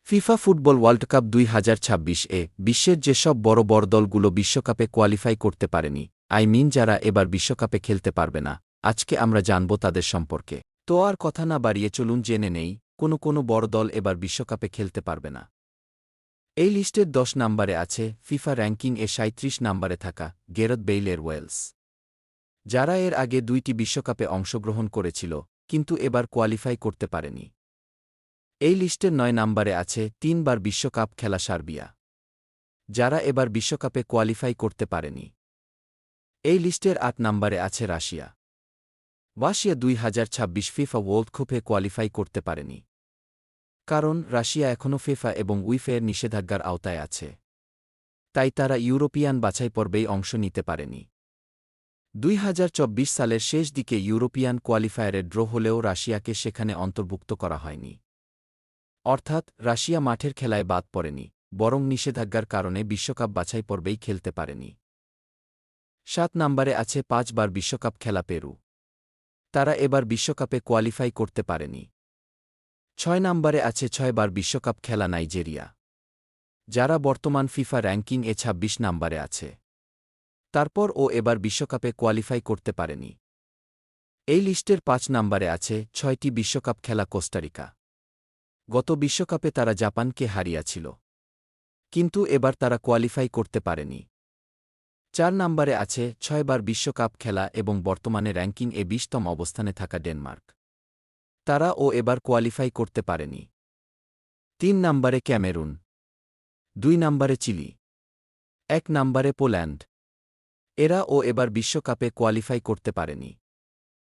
FIFA football world cup 2026 বিশ্বের যেসব বড় বড় দলগুলো বিশ্বকাপে কোয়ালিফাই করতে পারেনি, যারা এবার বিশ্বকাপে খেলতে পারবে না, আজকে আমরা জানব তাদের সম্পর্কে। তো আর কথা না বাড়িয়ে চলুন জেনে নেই কোনো বড় দল এবার বিশ্বকাপে খেলতে পারবে না। এই লিস্টের 10 নম্বরে আছে ফিফা র্যাঙ্কিং-এ 37 নম্বরে থাকা গ্যারেথ বেইলের ওয়েলস, যারা এর আগে 2টি বিশ্বকাপে অংশগ্রহণ করেছিল কিন্তু এবার কোয়ালিফাই করতে পারেনি। এই লিস্টের 9 নম্বরে আছে 3 বার বিশ্বকাপ খেলা সার্বিয়া, যারা এবার বিশ্বকাপে কোয়ালিফাই করতে পারেনি। এই লিস্টের 8 নম্বরে আছে রাশিয়া। রাশিয়া 2026 ফিফা ওয়ার্ল্ড কাপে কোয়ালিফাই করতে পারেনি, কারণ রাশিয়া এখনও ফিফা এবং উইফার নিষেধাজ্ঞার আওতায় আছে, তাই তারা ইউরোপিয়ান বাছাই পর্বেই অংশ নিতে পারেনি। 2024 সালের শেষ দিকে ইউরোপিয়ান কোয়ালিফায়ারে ড্র হলেও রাশিয়াকে সেখানে অন্তর্ভুক্ত করা হয়নি। অর্থাৎ রাশিয়া মাঠের খেলায় বাদ পড়েনি, বরং নিষেধাজ্ঞার কারণে বিশ্বকাপ বাছাই পর্বেই খেলতে পারেনি। 7 নম্বরে আছে 5 বার বিশ্বকাপ খেলা পেরু, তারা এবার বিশ্বকাপে কোয়ালিফাই করতে পারেনি। 6 নম্বরে আছে 6 বার বিশ্বকাপ খেলা নাইজেরিয়া, যারা বর্তমান ফিফা র্যাঙ্কিং-এ 26 নম্বরে আছে, তারপর এবার বিশ্বকাপে কোয়ালিফাই করতে পারেনি। এই লিস্টের 5 নম্বরে আছে 6টি বিশ্বকাপ খেলা কোস্টারিকা, গত বিশ্বকাপে তারা জাপানকে হারিয়েছিল, কিন্তু এবার তারা কোয়ালিফাই করতে পারেনি। 4 নম্বরে আছে 6 বার বিশ্বকাপ খেলা এবং বর্তমানে র্যাঙ্কিং-এ 20তম অবস্থানে থাকা ডেনমার্ক, তারা এবার কোয়ালিফাই করতে পারেনি। 3 নম্বরে ক্যামেরুন, 2 নম্বরে চিলি, 1 নম্বরে পোল্যান্ড, এরা এবার বিশ্বকাপে কোয়ালিফাই করতে পারেনি।